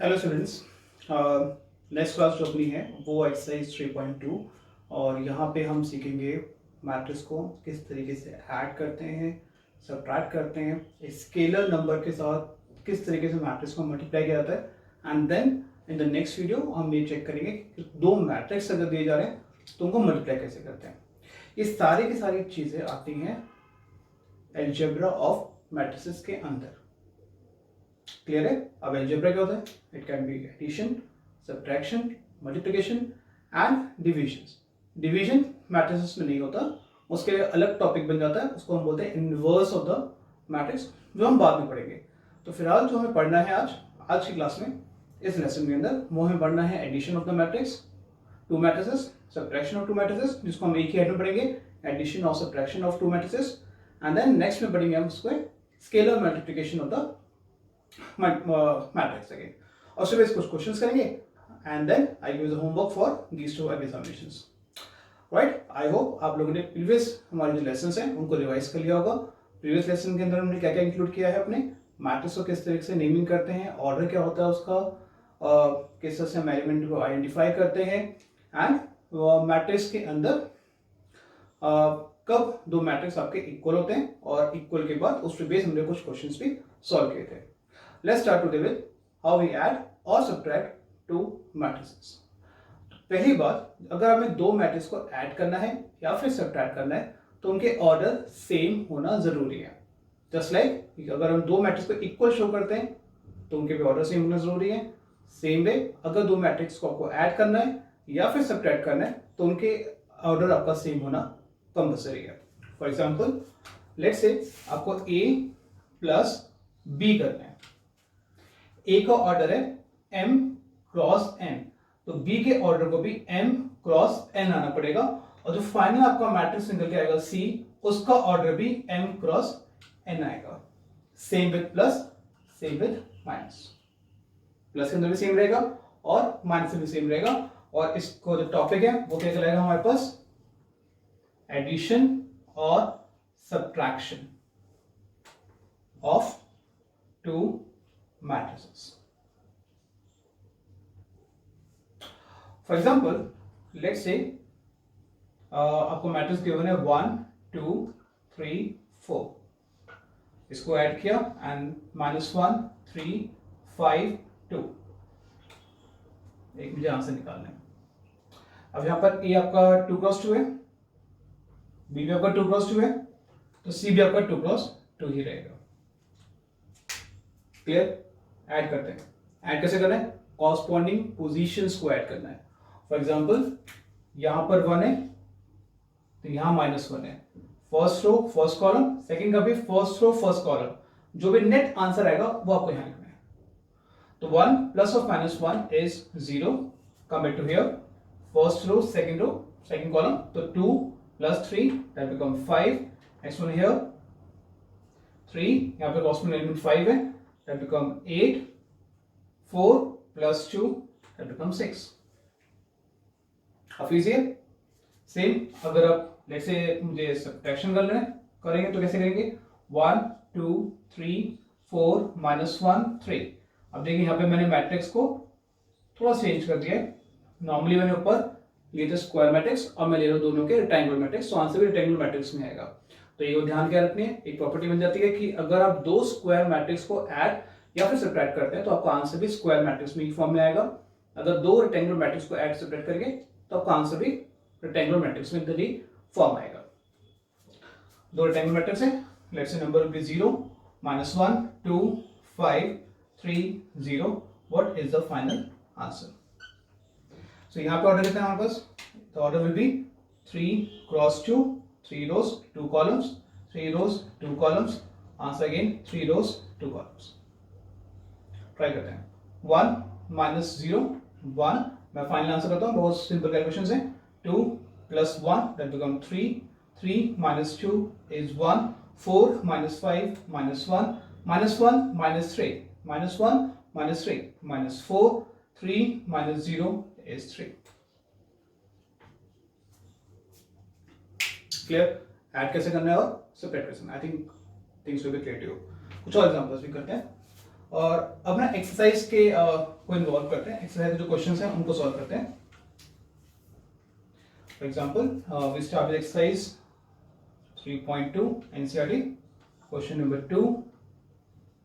Hello students, next class जो अपनी है वो एक्सरसाइज 3.2 और यहाँ पे हम सीखेंगे मैट्रिक्स को किस तरीके से ऐड करते हैं, सब्ट्रैक्ट करते हैं, स्केलर नंबर के साथ किस तरीके से मैट्रिक्स को मल्टीप्लाई किया जाता है। And then in the next video हम ये चेक करेंगे कि दो मैट्रिक्स अगर दिए जा रहे हैं तो उनको मल्टीप्लाई कैसे करते हैं। ये सारी की सारी चीज़ें आती हैं अलजेब्रा ऑफ मैट्रिसेस के अंदर। क्लियर है? अब अलजेब्रा क्या होता है? It can be addition, subtraction, multiplication and division. Division matrices में नहीं होता, उसके लिए अलग टॉपिक बन जाता है, उसको हम बोलते हैं इनवर्स ऑफ द मैट्रिक्स, जो हम बाद में पढ़ेंगे। तो फिलहाल जो हमें पढ़ना है आज की क्लास में, इस लेसन के अंदर, वो हमें पढ़ना है addition of the matrix, two matrices, subtraction of two matrices, जिसको हम एक ही हेड में पढ़ेंगे, एडिशन और subtraction of two matrices. And then next में पढ़ेंगे हम उसको scalar multiplication of the matrix again, और उसके बाद कुछ क्वेश्चंस करेंगे and then I give the homework for these two examinations. Right, I hope आप लोगों ने प्रीवियस हमारे जो लेसन्स हैं उनको रिवाइज कर लिया होगा। प्रीवियस लेसन के अंदर हमने क्या क्या इंक्लूड किया है, अपने मैट्रिक्स को किस तरीके से नेमिंग करते हैं, ऑर्डर क्या होता है उसका, किस तरह से हम एलिमेंट को आइडेंटिफाई करते हैं, एंड मैट्रिक्स के अंदर कब दो मैट्रिक्स आपके इक्वल होते हैं, और इक्वल के बाद उस पे बेस हमने कुछ क्वेश्चंस भी सॉल्व किए थे। Let's start today with how we add or subtract two matrices. पहली बात, अगर हमें दो मैट्रिक्स को ऐड करना है या फिर सब्ट्रैक्ट करना है तो उनके ऑर्डर सेम होना जरूरी है। जस्ट लाइक अगर हम दो मैट्रिक्स को इक्वल शो करते हैं तो उनके भी ऑर्डर सेम होना जरूरी है। सेम वे अगर दो मैट्रिक्स को आपको ऐड करना है या फिर सब्ट्रैक्ट करना है तो उनके ऑर्डर आपका सेम होना कंपल्सरी है। फॉर एग्जाम्पल, लेट्स से आपको a प्लस b करना है। ए का ऑर्डर है m क्रॉस n, तो b के ऑर्डर को भी m क्रॉस n आना पड़ेगा, और जो फाइनल आपका मैट्रिक्स निकल के आएगा c, उसका ऑर्डर भी m क्रॉस n आएगा। Same with plus, same with minus. Plus के अंदर भी सेम रहेगा और माइनस में भी सेम रहेगा, और इसको जो टॉपिक है वो क्या कहलाएगा हमारे पास, एडिशन और subtraction of two matrices. For example, let's say आपको मैट्रिक्स गिवन है 1 2 3 4, इसको ऐड किया एंड -1 3 5 2, एक मुझे आंसर निकालना है। अब यहां पर ए आपका 2 क्रॉस 2 है, बी भी आपका 2 क्रॉस 2 है, तो सी भी आपका 2 क्रॉस 2 ही रहेगा। क्लियर? ऐड करते हैं। ऐड कैसे करना है? कॉरस्पॉन्डिंग पोजीशंस को ऐड करना है। फॉर एग्जांपल, यहां पर 1 है तो यहां -1 है। First row first column, second का भी फर्स्ट रो फर्स्ट कॉलम, जो भी नेट आंसर आएगा वो आपको यहां लिखना है। तो 1 plus of -1 is 0, come back to here, first row second column, तो 2 plus 3 that become 5, next one here 3, यहां पे कॉरस्पॉन्डिंग एलिमेंट 5 है, that become 8, 4 plus 2 that becomes 6. अब इजी है। सेम अगर आप लेट्स से मुझे सब्ट्रैक्शन करेंगे तो कैसे करेंगे, 1 2 3 4 -1 3। अब देखिए यहाँ पे मैंने मैट्रिक्स को थोड़ा चेंज कर दिया है। नॉर्मली मैंने ऊपर लिए थे स्क्वायर मैट्रिक्स और मैं ले रहा हूँ दोनों के रेक्टेंगुलर मैट्रिक्स, तो आंसर भी रेक्टेंगुलर मैट्रिक्स में आएगा। तो ये ध्यान क्या रखनी है, एक प्रॉपर्टी बन जाती है कि अगर आप दो स्क्वायर मैट्रिक्स को ऐड या फिर सब्ट्रैक्ट करते हैं तो आपका आंसर भी स्क्वायर मैट्रिक्स में ही फॉर्म में आएगा। अगर दो रेक्टेंगुलर मैट्रिक्स को ऐड सब्ट्रैक्ट करेंगे तो आपका आंसर भी रेक्टेंगुलर मैट्रिक्स में ही फॉर्म आएगा। दो रेक्टेंगुलर मैट्रिक्स है, let's say number will be 0 -1 2 5 3 0। What is the final answer? So यहाँ पे ऑर्डर कितना है हमारे पास, the order will be 3 cross 2, 3 rows 2 columns, 3 rows 2 columns, answer again 3 rows 2 columns। Try करते हैं। 1 -0 1, मैं फाइनल आंसर करता हूँ, बहुत सिंपल कैलकुलेशन है। 2 plus 1 that become 3, 3 -2 is 1, 4 -5 -1 -1 -3 -1 -3 -4, 3 -0 is 3। Clear? Add कैसे करना है और सब्ट्रैक्ट कैसे करना है, I think things will be clear to you. कुछ और एग्जांपल्स भी करते हैं। और अब ना एक्सरसाइज के को इन्वॉल्व करते हैं, एक्सरसाइज जो क्वेश्चंस हैं उनको सॉल्व करते हैं। For example we start with exercise 3.2 NCERT question number 2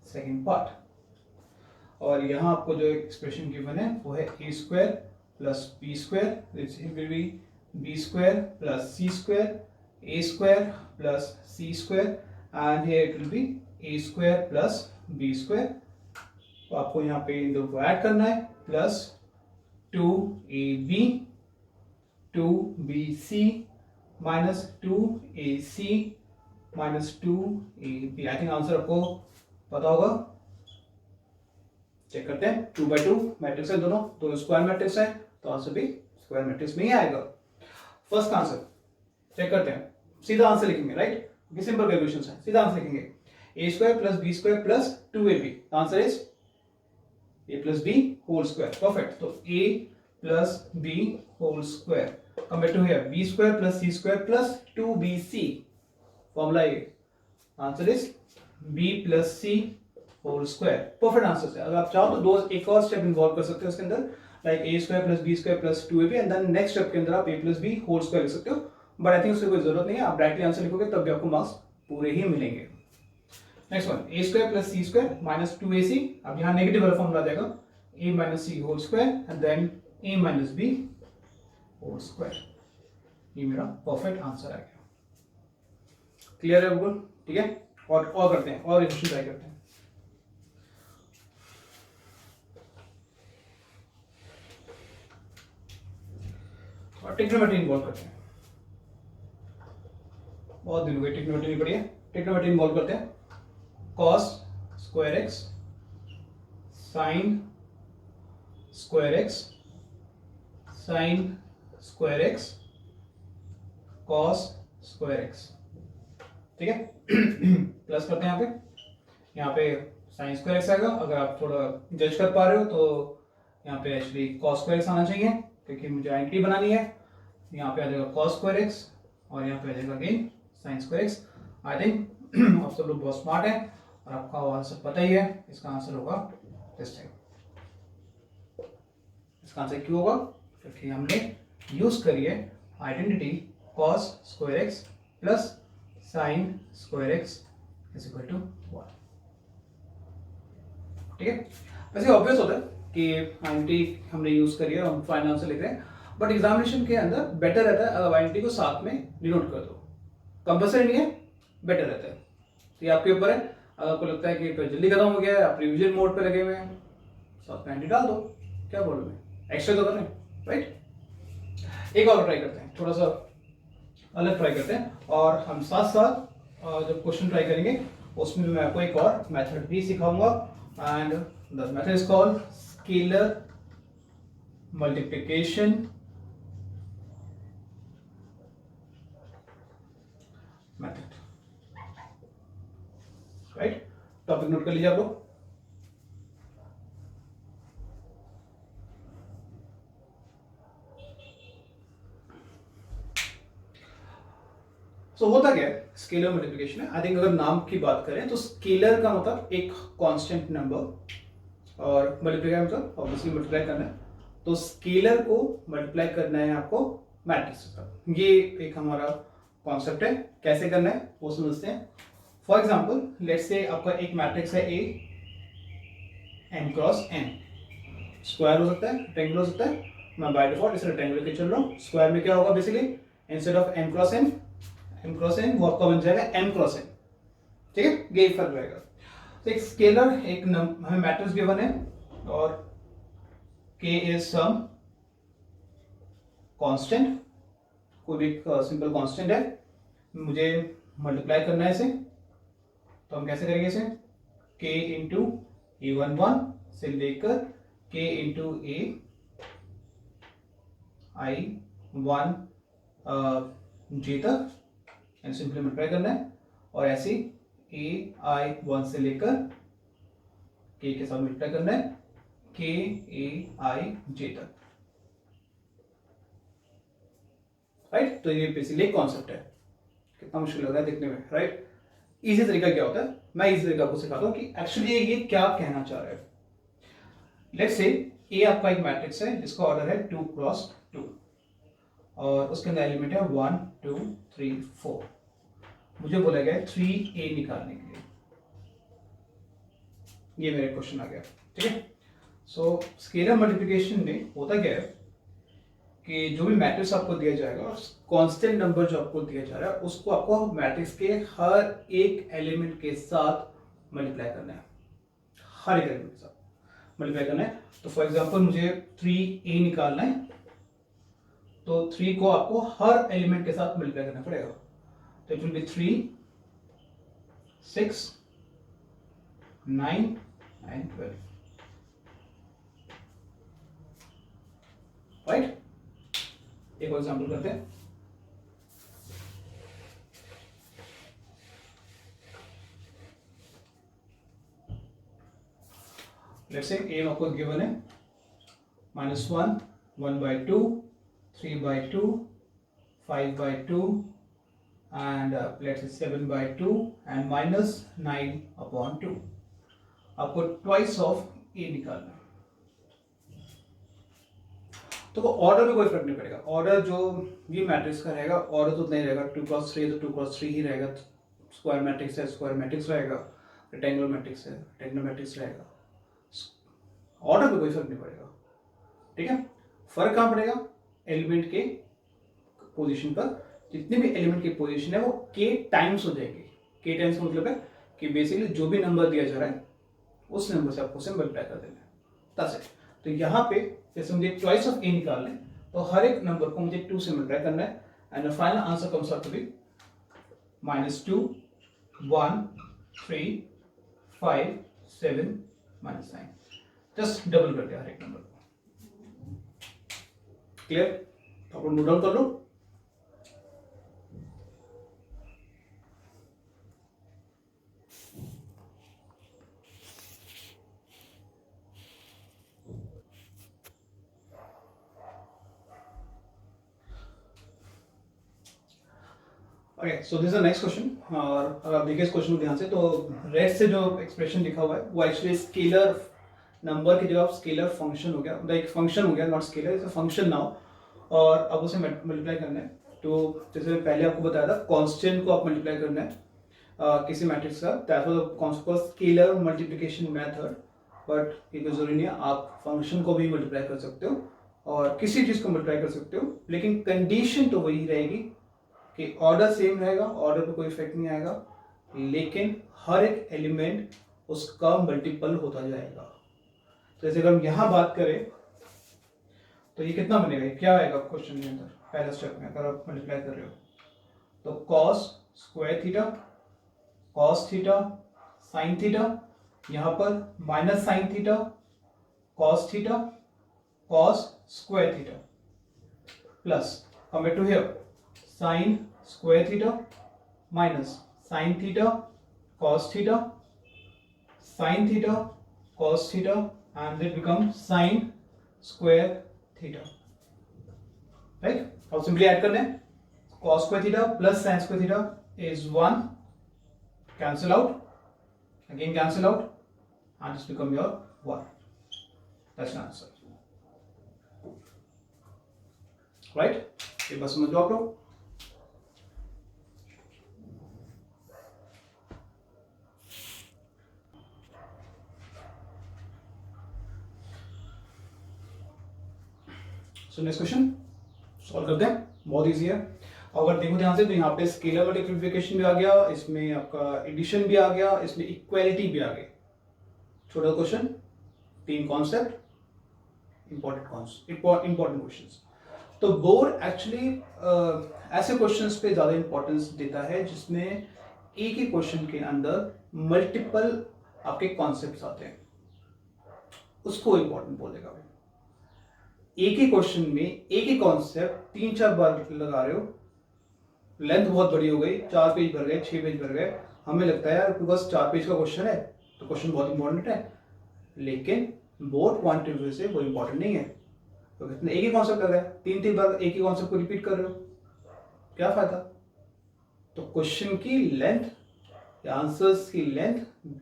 second part. और यहाँ आपको जो एक्सप्रेशन गिवन है वो है A square plus B square, this will be B square plus C square, A square plus C square and here it will be A square plus B square. तो आपको यहाँ पे इन दोनों को ऐड करना है, plus 2ab 2bc minus 2ac minus 2ab। I think answer आपको पता होगा, चेक करते हैं। 2 by 2 मैट्रिक्स है, दोनों स्क्वायर मैट्रिक्स है, तो आंसर भी स्क्वायर मैट्रिक्स में ही आएगा। फर्स्ट आंसर चेक करते हैं, सीधा आंसर लिखेंगे, राइट, सिंपल कैलकुलेशन है, सीधा आंसर लिखेंगे। A square plus B square plus 2ab, answer is a plus B whole square, perfect. तो a plus B whole square compare to here B square plus C square plus 2bc, formula ये, answer is b plus C whole square, perfect answer है। अगर आप चाहो तो दो एक और स्टेप इन्वॉल्व कर सकते हो उसके अंदर, like a square plus B square plus 2ab and then next step के अंदर आप a plus B whole square लिख सकते हो, बट आई थिंक उसकी कोई जरूरत नहीं है, आप डायरेक्टली आंसर लिखोगे तब भी आपको मार्क्स पूरे ही मिलेंगे। Next one, a square plus C square minus 2ac, अब यहाँ नेगेटिव वाला फॉर्मूला देगा, a minus c whole square and then a minus b whole square, ये मेरा परफेक्ट आंसर आ गया। क्लियर है बिल्कुल, ठीक है। और करते हैं, और क्वेश्चन ट्राई करते हैं। और ट्रिग्नोमेट्री इन्वॉल्व करते हैं, बहुत दिन हो गए ट्रिग्नोमेट्री नहीं पढ़ी है, ट्रिग्नोमेट्री इन्वॉल्व करते हैं। cos square x sign square x sign square x cos square x, ठीक है। प्लस करते हैं यहाँ पे साइन स्क्वायर एक्स आएगा, अगर आप थोड़ा जज कर पा रहे हो तो यहाँ पे एक्चुअली cos स्क्वायर एक्स आना चाहिए क्योंकि मुझे आइडेंटिटी बनानी है। यहाँ पे आ जाएगा cos स्क्वायर एक्स और यहाँ पे आ जाएगा again sine square x. I think आप सब लोग बहुत स्मार्ट हैं और आपका आंसर पता ही है, इसका आंसर होगा दिस टाइम। इसका आंसर क्यों होगा, क्योंकि हमने यूज करी है identity cos square x plus sine square x is equal to 1, ठीक है। वैसे ऑब्वियस होता है कि आइडेंटिटी हमने यूज करी है, हम फाइनल आंसर लिख रहे हैं, बट एग्जामिनेशन के अंदर बेटर रहता है अगर आइडेंटिटी को साथ में डिनोट कर दो, कंपल्सरी नहीं है, बेटर रहता है। तो ये आपके ऊपर है, अगर आपको लगता है कि तो जल्दी खत्म हो गया है, आप रिविजन मोड पे लगे हुए हैं, साथ में आइडेंटिटी डाल दो, क्या प्रॉब्लम है, एक्स्ट्रा तो कर रहे हैं, राइट। एक और ट्राई करते हैं, थोड़ा सा अलग ट्राई करते हैं, और हम साथ साथ जब क्वेश्चन ट्राई करेंगे उसमें मैं आपको एक और मेथड भी सिखाऊंगा, and the method is called scalar multiplication method, right. Topic note कर लीजिए आप लोग। सो होता क्या है, स्केलर मल्टीप्लिकेशन है। आई थिंक अगर नाम की बात करें तो स्केलर का मतलब एक कांस्टेंट नंबर और मल्टीप्लाई मतलब ऑब्वियसली मल्टीप्लाई करना है, तो स्केलर को मल्टीप्लाई करना है आपको मैट्रिक्स के साथ। ये एक हमारा कॉन्सेप्ट है, कैसे करना है वो समझते हैं। फॉर एग्जाम्पल लेट्स से आपका एक मैट्रिक्स है ए m क्रॉस n, स्क्वायर हो सकता है, रेक्टेंगल हो सकता है, मैं बाय डिफॉल्ट इसे रेक्टेंगल लेके चल रहा हूँ। स्क्वायर में क्या होगा basically, instead of m cross n वो आपका बन जाएगा m क्रॉस n, ठीक है, ये फर्क रहेगा। तो एक स्केलर एक हमें मैट्रिक्स गिवन है और k इज सम कांस्टेंट, कोई भी सिंपल कांस्टेंट है, मुझे मल्टीप्लाई करना है इसे, तो हम कैसे करेंगे इसे, k इंटू a11 से लेकर k into a i1 j तक सिंपली मल्टीप्लाई करना है, और ऐसे a i1 से लेकर k के साथ मल्टीप्लाई करना है k a i j तक, राइट। तो ये बेसिकली कॉन्सेप्ट है, कितना मुश्किल लग रहा है देखने में, राइट। इजी तरीका क्या होता है, मैं इजी तरीका आपको सिखाता हूँ कि एक्चुअली ये क्या कहना चाह रहा है। लेट्स से ए आपका एक मैट्रिक्स है जिसका ऑर्डर है 2 क्रॉस 2 और उसके अंदर एलिमेंट है 1 2 3 4। मुझे बोला गया 3a निकालने के लिए, ये मेरा क्वेश्चन आ गया। ठीक है, सो स्केलर मल्टीप्लिकेशन में होता क्या है कि जो भी मैट्रिक्स आपको दिया जाएगा और कांस्टेंट नंबर जो आपको दिया जा रहा है उसको आपको मैट्रिक्स के हर एक एलिमेंट के साथ मल्टीप्लाई करना है, हर एक एलिमेंट के साथ मल्टीप्लाई करना है। तो फॉर एग्जांपल मुझे 3a निकालना है, तो 3 को आपको हर एलिमेंट के साथ मल्टीप्लाई करना पड़ेगा। तो it will be 3 6 9 and 12, right. एक और एग्जांपल करते हैं। लेट्स से a आपको गिवन है -1 1/2 3/2 5/2 and let's say 7/2 and -9/2। आपको ट्वाइस ऑफ a निकालना है। तो ऑर्डर में कोई फर्क नहीं पड़ेगा, ऑर्डर जो ये मैट्रिक्स का रहेगा ऑर्डर तो नहीं रहेगा, 2 क्रॉस 3 तो 2 क्रॉस 3 ही रहेगा, स्क्वायर मैट्रिक्स है स्क्वायर मैट्रिक्स रहेगा, रेक्टेंगुलर मैट्रिक्स है रेक्टेंगुलर मैट्रिक्स रहेगा, ऑर्डर में कोई फर्क नहीं पड़ेगा। ठीक है, फर्क कहाँ पड़ेगा, एलिमेंट के पोजीशन पर। जितने भी एलिमेंट की पोजीशन है वो k टाइम्स हो जाएगी। k टाइम्स का मतलब है कि बेसिकली जो भी नंबर दिया जा रहा है उस नंबर से आपको मल्टीप्लाई कर देना है, that's it। तो यहाँ पे जैसे मुझे ट्वाइस ऑफ a निकालना है तो हर एक नंबर को मुझे 2 से मल्टीप्लाई करना है and the final answer comes out to be -2 1 3 5 7 -9। Just double कर दिया हर एक नंबर को। क्लियर, तो आप नोट डाउन कर लो। Okay, so this is the next question. और अगर आप देखिए इस क्वेश्चन को ध्यान से, तो रेड से जो एक्सप्रेशन लिखा हुआ है वो एक्चुअली स्केलर नंबर की जगह स्केलर फंक्शन हो गया, एक फंक्शन हो गया, not scalar, it's a function now. और अब उसे मल्टीप्लाई करना है। तो जैसे पहले आपको बताया था कांस्टेंट को आप मल्टीप्लाई करना है किसी मैट्रिक्स का, that was scalar multiplication method. But ये कोई जरूरी नहीं है, आप फंक्शन को भी मल्टीप्लाई कर सकते हो और किसी चीज को मल्टीप्लाई कर सकते हो, लेकिन कंडीशन तो वही रहेगी कि ऑर्डर सेम रहेगा, ऑर्डर पे कोई इफेक्ट नहीं आएगा, लेकिन हर एक एलिमेंट उसका मल्टीपल होता जाएगा। तो जैसे अगर हम यहां बात करें तो ये कितना बनेगा, क्या आएगा क्वेश्चन के अंदर पहला स्टेप में अगर आप मल्टीप्लाई कर रहे हो, तो cos square theta cos theta sine theta, यहां पर minus sine theta cos theta cos square theta plus come to here sine square theta minus sine theta cos theta sin theta cos theta and it becomes sin square theta, right? अब simply add करने cos square theta plus sin square theta is 1, cancel out, again cancel out and it's become your 1. That's the answer, right? ये बस समझ लो आप लोग। So next question solve करते हैं, बहुत इजी है। अगर देखो ध्यान से तो यहाँ पे स्केलर मल्टीप्लिकेशन भी आ गया, इसमें आपका एडिशन भी आ गया, इसमें इक्वालिटी भी आ गई। छोटा क्वेश्चन, 3 कॉन्सेप्ट, इंपॉर्टेंट क्वेश्चंस। तो बोर्ड एक्चुअली ऐसे क्वेश्चंस पे ज्यादा इंपॉर्टेंस देता है जिसमें एक ही क्वेश्चन के अंदर मल्टीपल आपके कॉन्सेप्ट्स आते हैं, उसको इंपॉर्टेंट बोलेगा। एक ही क्वेश्चन में एक ही कॉन्सेप्ट 3-4 बार लगा रहे हो, लेंथ बहुत बड़ी हो गई, 4 पेज भर गए, 6 पेज भर गए, हमें लगता है यार बस 4 पेज का क्वेश्चन है तो क्वेश्चन बहुत इंपॉर्टेंट है, लेकिन बोर्ड पॉइंट ऑफ व्यू से वो इंपॉर्टेंट नहीं है। तो कितने एक ही कॉन्सेप्ट लगा है, 3-3 बार एक ही कॉन्सेप्ट को रिपीट कर रहे हो, क्या फायदा। तो क्वेश्चन की लेंथ कि आंसर्स की लेंथ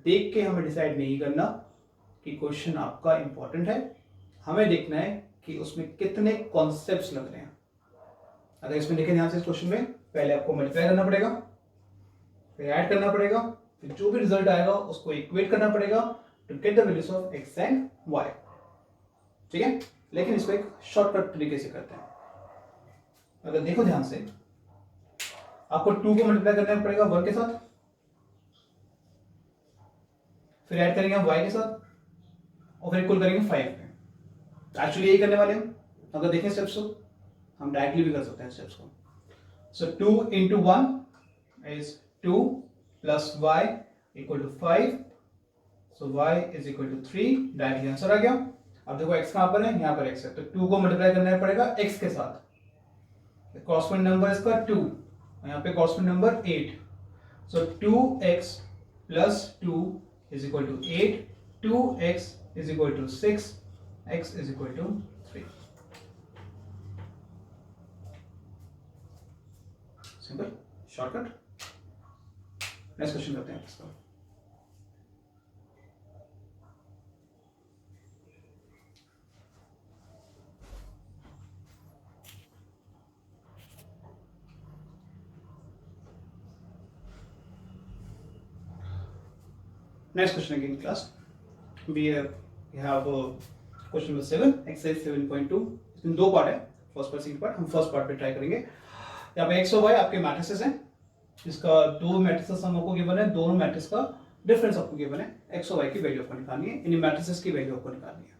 देख के हमें डिसाइड नहीं करना कि क्वेश्चन आपका इंपॉर्टेंट है, हमें देखना है कि उसमें कितने कॉन्सेप्ट्स लग रहे हैं। अगर इसमें देखें ध्यान से, इस क्वेश्चन में पहले आपको मल्टीप्लाई करना पड़ेगा, फिर ऐड करना पड़ेगा, फिर जो भी रिजल्ट आएगा उसको इक्वेट करना पड़ेगा to get the values of x and y. ठीक है, लेकिन इसको एक शॉर्टकट तरीके से करते हैं। अगर देखो ध्यान से, आपको 2 को मल्टीप्लाई करना पड़ेगा 1 के साथ, फिर ऐड करेंगे हम y के साथ, और फिर इक्वल करेंगे 5 पे। एक्चुअली यही करने वाले हम। अगर देखें स्टेप्स को, हम डायरेक्टली भी कर सकते हैं स्टेप्स को। सो 2 into 1 is 2 plus y equal to 5, so y is equal to 3, directly answer आ गया। अब देखो x कहां पर है, यहां पर x है, तो 2 को मल्टीप्लाई करना पड़ेगा x के साथ, कॉरेस्पॉन्डिंग नंबर इसका 2, यहाँ पे corresponding number 8, so 2x plus 2 is equal to 8, 2x is equal to 6, x is equal to 3। Simple shortcut. Next question करते हैं इसका। Next question again class. We have question number 7, exercise 7.2। इसमें 2 part है, first part second part. हम first part पे try करेंगे। यहाँ पे एक्स और वाई आपके मैट्रिसेस हैं, जिसका 2 मैट्रिसेस हमको गिवन है, दोनों मैट्रिक्स का डिफरेंस आपको गिवन है, एक्स और वाई की वैल्यू आपको निकालनी है, इन मैट्रिसेस की वैल्यू आपको निकालनी है।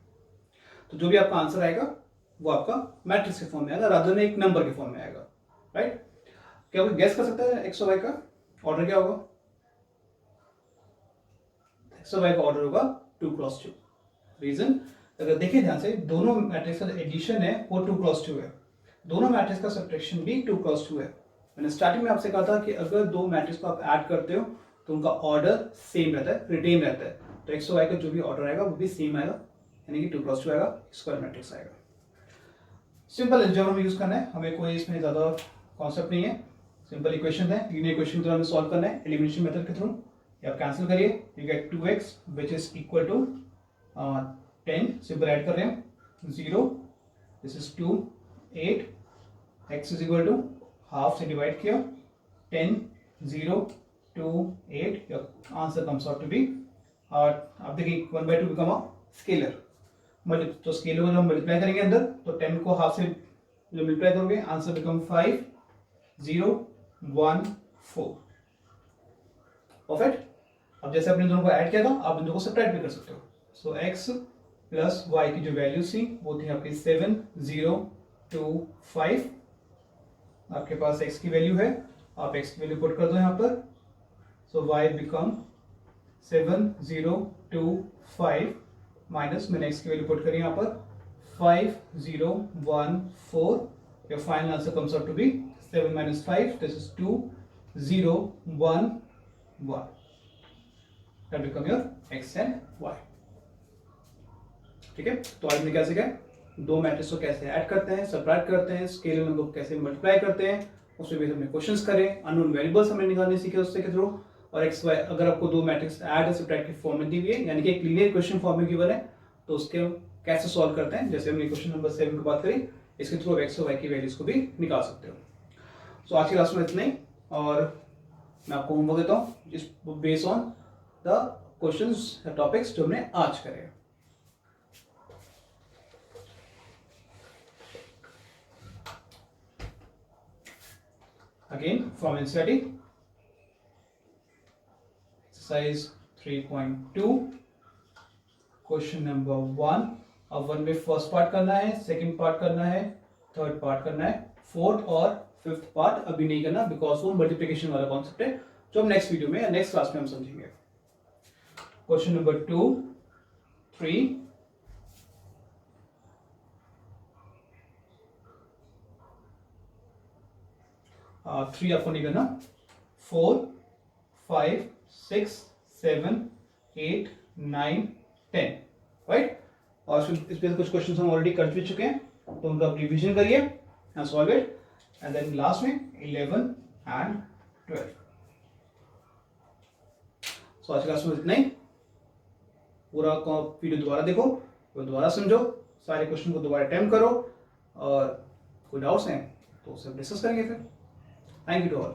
तो जो भी आपका आंसर आएगा वो आपका मैट्रिक्स के फॉर्म में आएगा, रादर देन एक नंबर के फॉर्म में आएगा। राइट, क्या कोई गेस कर सकता है एक्स और वाई का ऑर्डर क्या होगा? एक्स और वाई का ऑर्डर होगा 2 क्रॉस 2। रीजन, अगर देखिए ध्यान से, दोनों मैट्रिक्स का एडिशन है वो 2 क्रॉस 2 है, दोनों मैट्रिक्स का सब्ट्रैक्शन भी 2 क्रॉस 2 है। मैंने स्टार्टिंग में आपसे कहा था कि अगर 2 मैट्रिक्स को आप ऐड करते हो तो उनका ऑर्डर सेम रहता है, रिटेन रहता है। तो एक्स और वाई का जो भी ऑर्डर आएगा वो भी सेम आएगा, यानी कि 2 क्रॉस 2 आएगा, स्क्वायर मैट्रिक्स आएगा। सिंपल अलजेब्रा में यूज करना है, हमें कोई इसमें ज्यादा कॉन्सेप्ट नहीं है, सिंपल इक्वेशन है, लीनियर इक्वेशन की तरह हमें सॉल्व करना है एलिमिनेशन मेथड के थ्रू। आप कैंसिल करिए, you get 2x which is equal to 10, simple add कर रहे हैं, 0, this is 2, 8, x is equal to half से डिवाइड किया, 10, 0, 2, 8, your answer comes out to B, और अब देखिए 1/2 बिकम अ स्केलर, तो स्केलर को जब हम मल्टीप्लाई करेंगे अंदर, तो 10 को हाफ से जो मल्टीप्लाई करोगे आंसर बिकम 5, 0, 1, 4। परफेक्ट। अब जैसे आपने दोनों को ऐड किया था, आप इन दोनों को सब्ट्रैक्ट भी कर सकते हो। सो x प्लस y की जो वैल्यू थी वो थी आपकी 7, 0, 2, 5। आपके पास x की वैल्यू है, आप x की वैल्यू पुट कर दो यहाँ पर, सो y बिकम 7, 0, 2, 5 माइनस, मैंने x की वैल्यू पुट करी यहाँ पर 5, 0, 1, 4। Your final answer comes out to be 7 minus 5, this is 2, 0, 1, 1। That become your x and y। ठीक है, तो आज हमने क्या सीखा है, 2 मैट्रिक्स को कैसे ऐड करते हैं, सब्ट्रैक्ट करते हैं, स्केलर नंबर को कैसे मल्टीप्लाई करते हैं, उसमें भी हमने क्वेश्चंस करे, अननोन वेरिएबल्स हमने निकालने सीखे उससे के थ्रू, और एक्स वाई अगर आपको 2 मैट्रिक्स ऐड और सब्ट्रैक्ट की फॉर्म में दी हुई है, यानी कि एक लीनियर इक्वेशन फॉर्म में गिवन है, तो उसके कैसे सॉल्व करते हैं, जैसे हमने क्वेश्चन नंबर 7 की बात करी, इसके थ्रू एक्स और वाई की वैल्यूज को भी निकाल सकते हो। सो आज की क्लास में इतना ही, और मैं आपको होमवर्क देता हूँ इस based on the questions topics जो हमने आज करे। Again from NCERT exercise 3.2 question number 1। अब 1 में फर्स्ट पार्ट करना है, सेकंड पार्ट करना है, थर्ड पार्ट करना है, फोर्थ और फिफ्थ पार्ट अभी नहीं करना, बिकॉज वो मल्टीप्लिकेशन वाला कॉन्सेप्ट है जो हम नेक्स्ट वीडियो में या नेक्स्ट क्लास में हम समझेंगे। क्वेश्चन नंबर 2, 3, थ्री आपको नहीं करना, 4, 5, 6, 7, 8, 9, 10, राइट। और इस पे कुछ क्वेश्चन हम ऑलरेडी कर भी चुके हैं, तो उनका रिवीजन करिए and solve it, and then last में 11 एंड 12। सो आज क्लास में इतना ही। पूरा वीडियो दोबारा देखो, दोबारा समझो, सारे क्वेश्चन को दोबारा अटेम्प्ट करो, और कोई डाउट्स हैं तो सब डिस्कस करेंगे फिर। Thank you to all.